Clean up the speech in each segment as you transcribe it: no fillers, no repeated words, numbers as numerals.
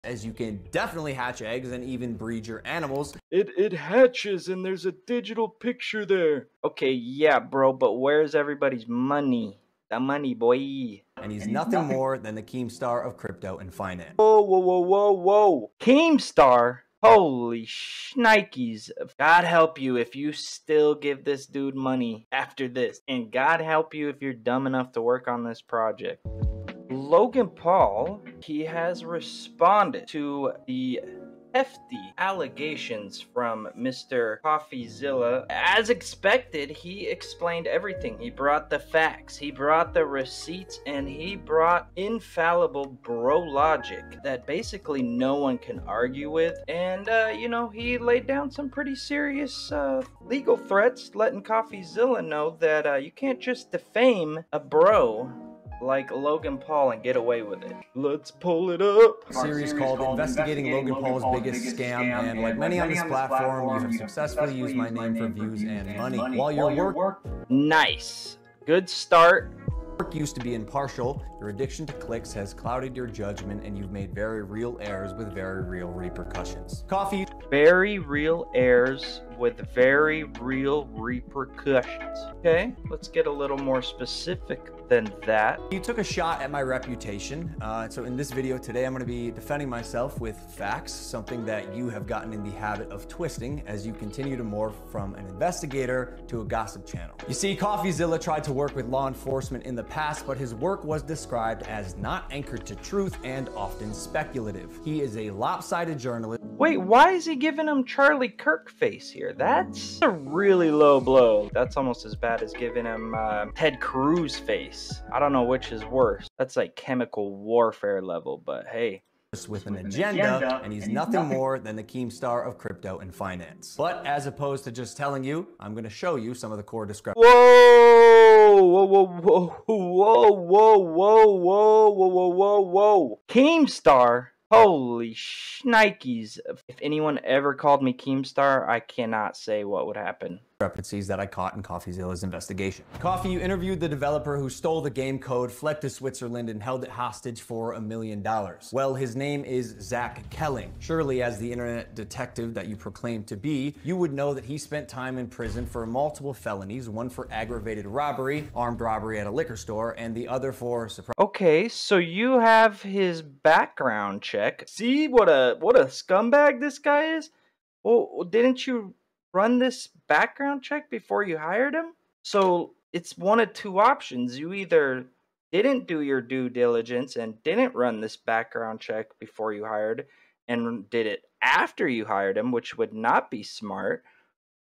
as you can definitely hatch eggs and even breed your animals. It hatches and there's a digital picture there. Okay, yeah, bro, but where's everybody's money? The money, boy. And he's nothing more than the Keemstar of crypto and finance. Whoa, whoa, whoa, whoa, whoa. Keemstar? Holy shnikes. God help you if you still give this dude money after this. And God help you if you're dumb enough to work on this project. Logan Paul, he has responded to the hefty allegations from Mr. Coffeezilla. As expected, he explained everything. He brought the facts, he brought the receipts, and he brought infallible bro logic that basically no one can argue with. And, you know, he laid down some pretty serious legal threats, letting Coffeezilla know that you can't just defame a bro like Logan Paul and get away with it. Let's pull it up. A series called Investigating Logan Paul's Biggest Scam, and like many on this platform, you have successfully used my name for views and money. While your work Nice. Good start. Used to be impartial, your addiction to clicks has clouded your judgment and you've made very real errors with very real repercussions. Very real errors with very real repercussions. Okay, let's get a little more specific than that. You took a shot at my reputation, so in this video today I'm going to be defending myself with facts, something that you have gotten in the habit of twisting as you continue to morph from an investigator to a gossip channel. You see, Coffeezilla tried to work with law enforcement in the past, but his work was described as not anchored to truth and often speculative. He is a lopsided journalist. Wait, why is he giving him Charlie Kirk face here? That's a really low blow. That's almost as bad as giving him Ted Cruz face. I don't know which is worse. That's like chemical warfare level, but hey. With an agenda, and he's nothing more than the Keemstar of crypto and finance. But as opposed to just telling you, I'm going to show you some of the core discrepancies. Whoa, whoa, whoa, whoa, whoa, whoa, whoa, whoa, whoa, whoa, whoa. Keemstar? Holy shnikes. If anyone ever called me Keemstar, I cannot say what would happen. Discrepancies that I caught in Coffeezilla's investigation. Coffee, you interviewed the developer who stole the game code, fled to Switzerland, and held it hostage for $1 million. Well, his name is Zach Kelling. Surely, as the internet detective that you proclaim to be, you would know that he spent time in prison for multiple felonies, one for aggravated robbery, armed robbery at a liquor store, and the other for surprise. Okay, so you have his background check. See what a scumbag this guy is? Well, didn't you run this background check before you hired him? So it's one of two options. You either didn't do your due diligence and didn't run this background check before you hired and did it after you hired him, which would not be smart,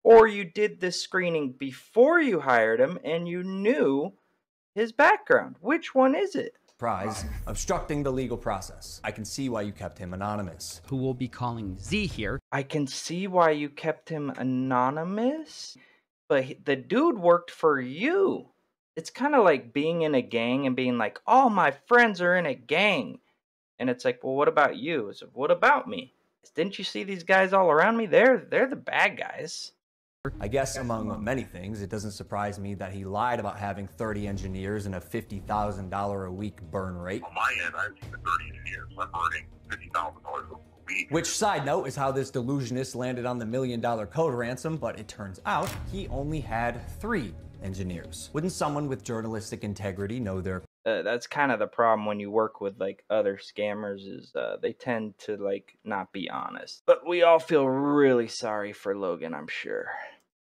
or you did this screening before you hired him and you knew his background. Which one is it? Surprise, obstructing the legal process. I can see why you kept him anonymous. Who will be calling Z here. I can see why you kept him anonymous, but the dude worked for you. It's kind of like being in a gang and being like, all my friends are in a gang. And it's like, well, what about you? So, what about me? Didn't you see these guys all around me? They're the bad guys. I guess among many things, it doesn't surprise me that he lied about having 30 engineers and a $50,000 a week burn rate. On my end, I have 30 engineers. I'm earning $50,000 a week. Which, side note, is how this delusionist landed on the $1 million code ransom, but it turns out he only had 3 engineers. Wouldn't someone with journalistic integrity know their... That's kind of the problem when you work with like other scammers is they tend to like not be honest. But we all feel really sorry for Logan, I'm sure.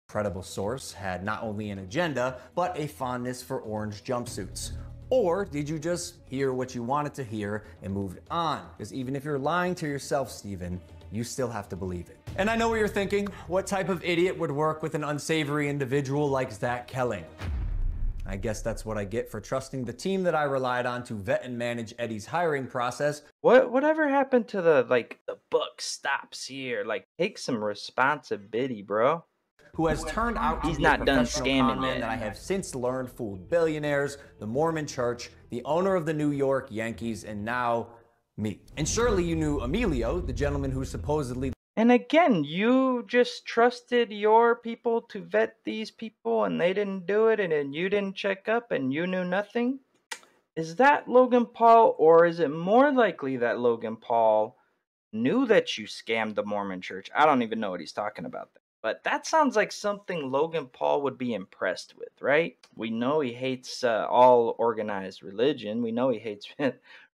Credible source had not only an agenda, but a fondness for orange jumpsuits. Or did you just hear what you wanted to hear and moved on? Because even if you're lying to yourself, Steven, you still have to believe it. And I know what you're thinking. What type of idiot would work with an unsavory individual like Zach Kelling? I guess that's what I get for trusting the team that I relied on to vet and manage Eddie's hiring process. Whatever happened to the buck stops here? Like, take some responsibility, bro. Who has turned out to He's be not a done professional scamming, con man that I have since learned fooled billionaires, the Mormon Church, the owner of the New York Yankees, and now me. And surely you knew Emilio, the gentleman who supposedly... And again, you just trusted your people to vet these people and they didn't do it and then you didn't check up and you knew nothing? Is that Logan Paul, or is it more likely that Logan Paul knew that you scammed the Mormon church. I don't even know what he's talking about there. But that sounds like something Logan Paul would be impressed with, right? We know he hates all organized religion. We know he hates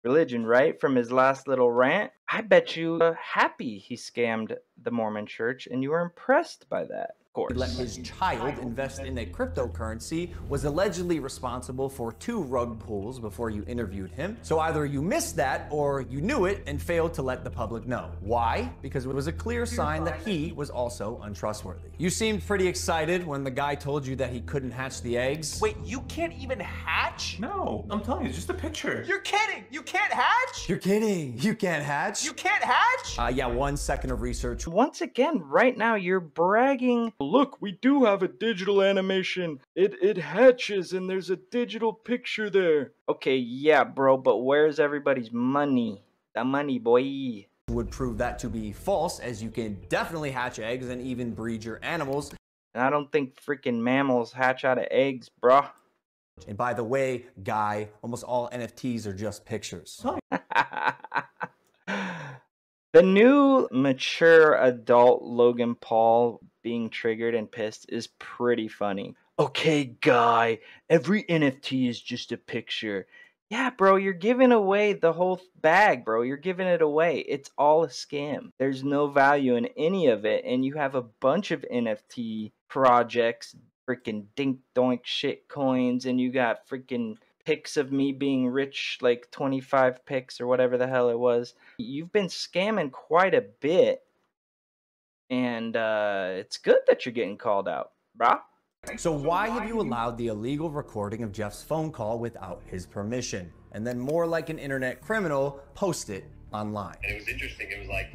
religion, right? From his last little rant. I bet you happy he scammed the Mormon church and you were impressed by that. Course. Let his child invest in a cryptocurrency, was allegedly responsible for 2 rug pulls before you interviewed him. So either you missed that or you knew it and failed to let the public know. Why? Because it was a clear sign that he was also untrustworthy. You seemed pretty excited when the guy told you that he couldn't hatch the eggs. Wait, you can't even hatch? No, I'm telling you, it's just a picture. You're kidding! You can't hatch? You're kidding. You can't hatch? You can't hatch? Yeah, 1 second of research. Once again, right now you're bragging. Look, we do have a digital animation. It hatches and there's a digital picture there. Okay, yeah, bro, but where's everybody's money? The money, boy. Would prove that to be false, as you can definitely hatch eggs and even breed your animals. And I don't think freaking mammals hatch out of eggs, bruh. And by the way, guy, almost all NFTs are just pictures. The new mature adult Logan Paul being triggered and pissed is pretty funny. Okay, guy, every NFT is just a picture. Yeah, bro, you're giving away the whole bag, bro. You're giving it away. It's all a scam. There's no value in any of it, and you have a bunch of NFT projects, freaking dink doink shit coins, and you got freaking pics of me being rich, like 25 pics or whatever the hell it was. You've been scamming quite a bit, and it's good that you're getting called out, brah. So why have you allowed the illegal recording of Jeff's phone call without his permission? And then more like an internet criminal, post it online. And it was interesting. It was like,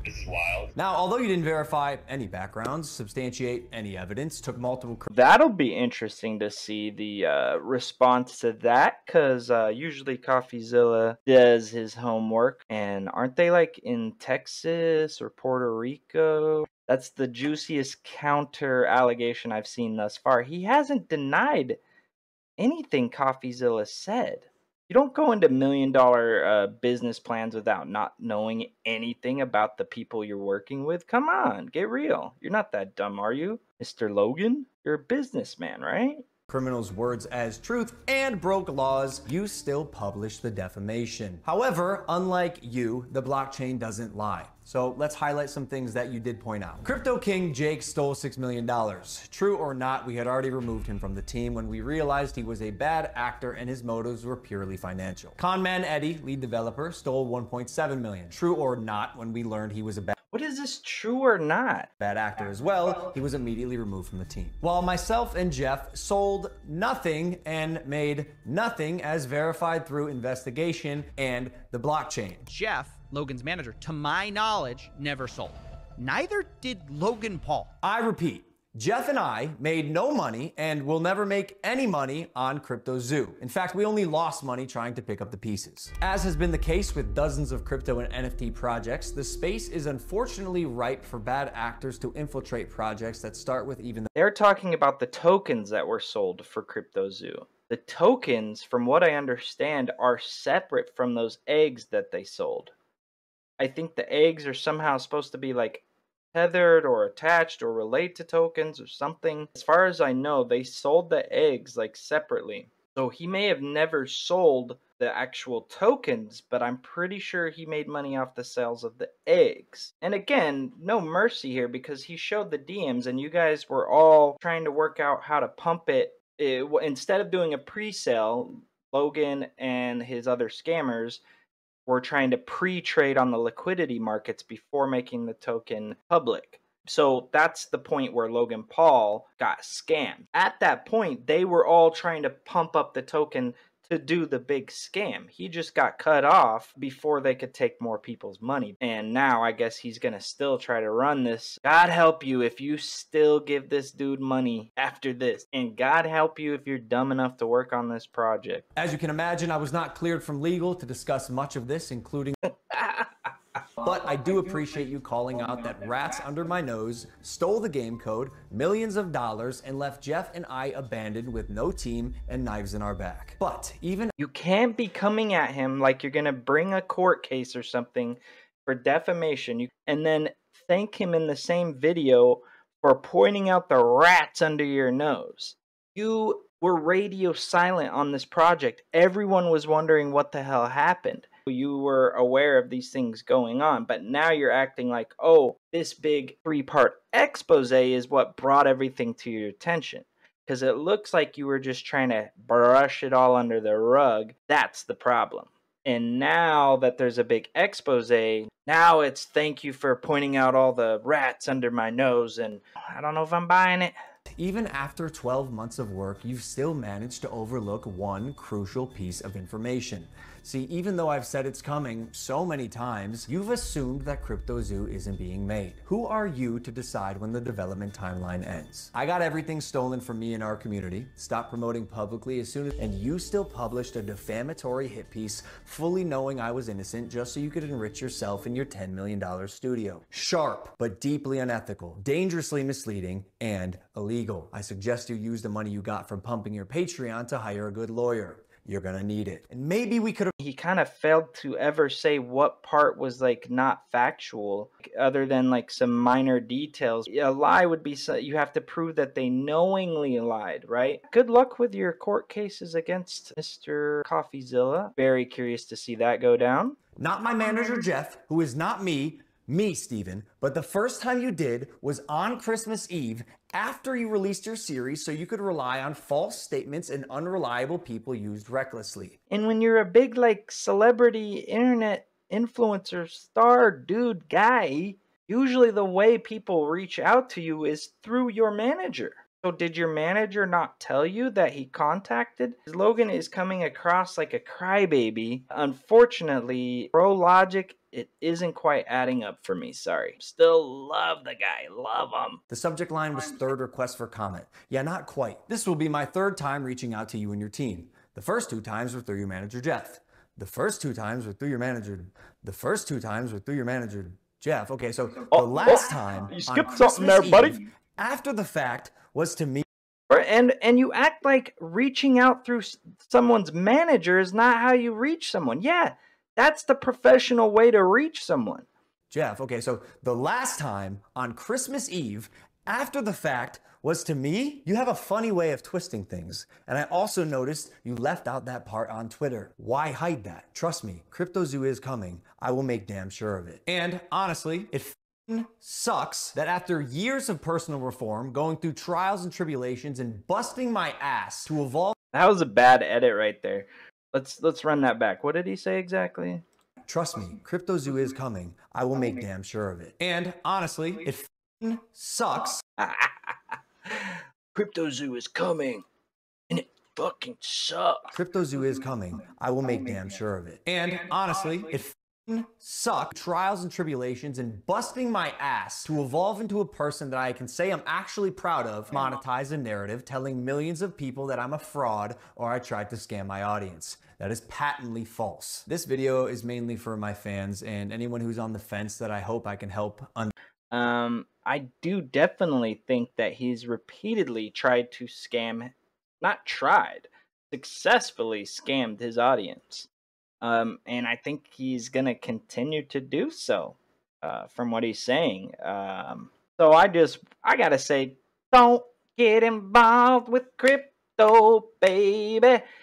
this is wild. Now, although you didn't verify any backgrounds, substantiate any evidence, took multiple... That'll be interesting to see the response to that, because usually Coffeezilla does his homework, and aren't they like in Texas or Puerto Rico? That's the juiciest counter allegation I've seen thus far. He hasn't denied anything Coffeezilla said. You don't go into $1 million business plans without not knowing anything about the people you're working with. Come on, get real. You're not that dumb, are you, Mr. Logan? You're a businessman, right? Criminals' words as truth and broke laws, you still publish the defamation. However, unlike you, the blockchain doesn't lie. So let's highlight some things that you did point out. Crypto King Jake stole $6 million. True or not, we had already removed him from the team when we realized he was a bad actor and his motives were purely financial. Conman Eddie, lead developer, stole $1.7 million. True or not, when we learned he was a bad What is this, true or not? actor as well, he was immediately removed from the team. While myself and Jeff sold nothing and made nothing as verified through investigation and the blockchain. Jeff, Logan's manager, to my knowledge, never sold. Neither did Logan Paul. I repeat, Jeff and I made no money and will never make any money on CryptoZoo. In fact, we only lost money trying to pick up the pieces. As has been the case with dozens of crypto and NFT projects, the space is unfortunately ripe for bad actors to infiltrate projects that start with even the... They're talking about the tokens that were sold for CryptoZoo. The tokens, from what I understand, are separate from those eggs that they sold. I think the eggs are somehow supposed to be like tethered or attached or relate to tokens or something. As far as I know, they sold the eggs like separately. So he may have never sold the actual tokens, but I'm pretty sure he made money off the sales of the eggs. And again, no mercy here, because he showed the DMs and you guys were all trying to work out how to pump it. Instead of doing a pre-sale, Logan and his other scammers were trying to pre-trade on the liquidity markets before making the token public. So that's the point where Logan Paul got scammed. At that point, they were all trying to pump up the token to do the big scam. He just got cut off before they could take more people's money. And now I guess he's gonna still try to run this. God help you if you still give this dude money after this. And God help you if you're dumb enough to work on this project. As you can imagine, I was not cleared from legal to discuss much of this, including... But I do appreciate you calling out that rats under my nose stole the game code, millions of dollars, and left Jeff and I abandoned with no team and knives in our back. But even... You can't be coming at him like you're gonna bring a court case or something for defamation, and then thank him in the same video for pointing out the rats under your nose. You were radio silent on this project. Everyone was wondering what the hell happened. You were aware of these things going on, but now you're acting like, oh, this big 3-part expose is what brought everything to your attention. Because it looks like you were just trying to brush it all under the rug. That's the problem. And now that there's a big expose, now it's thank you for pointing out all the rats under my nose, and I don't know if I'm buying it. Even after 12 months of work, you've still managed to overlook one crucial piece of information. See, even though I've said it's coming so many times, you've assumed that CryptoZoo isn't being made. Who are you to decide when the development timeline ends? I got everything stolen from me in our community, stopped promoting publicly as soon as, and you still published a defamatory hit piece fully knowing I was innocent just so you could enrich yourself in your $10 million studio. Sharp, but deeply unethical, dangerously misleading, and illegal. I suggest you use the money you got from pumping your Patreon to hire a good lawyer. You're gonna need it. And maybe we could have... He kind of failed to ever say what part was like not factual, other than like some minor details. A lie would be, you have to prove that they knowingly lied, right? Good luck with your court cases against Mr. Coffeezilla. Very curious to see that go down. Not my manager, Jeff, who is not me, Steven, but the first time you did was on Christmas Eve after you released your series so you could rely on false statements and unreliable people used recklessly. And when you're a big like celebrity internet influencer star dude guy, usually the way people reach out to you is through your manager. So did your manager not tell you that he contacted? Logan is coming across like a crybaby. Unfortunately, bro logic, it isn't quite adding up for me, sorry. Still love the guy, love him. The subject line was third request for comment. Yeah, not quite. This will be my third time reaching out to you and your team. The first 2 times were through your manager, Jeff. The first 2 times were through your manager. The first 2 times were through your manager, Jeff. Okay, so the last time you skipped something there, buddy. After the fact was to me. And you act like reaching out through someone's manager is not how you reach someone. Yeah, that's the professional way to reach someone. Jeff, okay, so the last time on Christmas Eve, after the fact, was to me. You have a funny way of twisting things. And I also noticed you left out that part on Twitter. Why hide that? Trust me, CryptoZoo is coming. I will make damn sure of it. And honestly, it sucks that after years of personal reform, going through trials and tribulations and busting my ass to evolve. That was a bad edit right there. Let's run that back. What did he say exactly? Trust me, CryptoZoo is coming. I will make damn sure of it. And honestly, it sucks. CryptoZoo is coming. And it fucking sucks. CryptoZoo is coming. I will make damn sure of it. And honestly, it suck trials and tribulations and busting my ass to evolve into a person that I can say I'm actually proud of, monetize a narrative telling millions of people that I'm a fraud or I tried to scam my audience. That is patently false. This video is mainly for my fans and anyone who's on the fence that I hope I can help I do definitely think that he's repeatedly tried to scam, not tried, successfully scammed his audience. And I think he's going to continue to do so, from what he's saying. So I got to say, don't get involved with crypto, baby.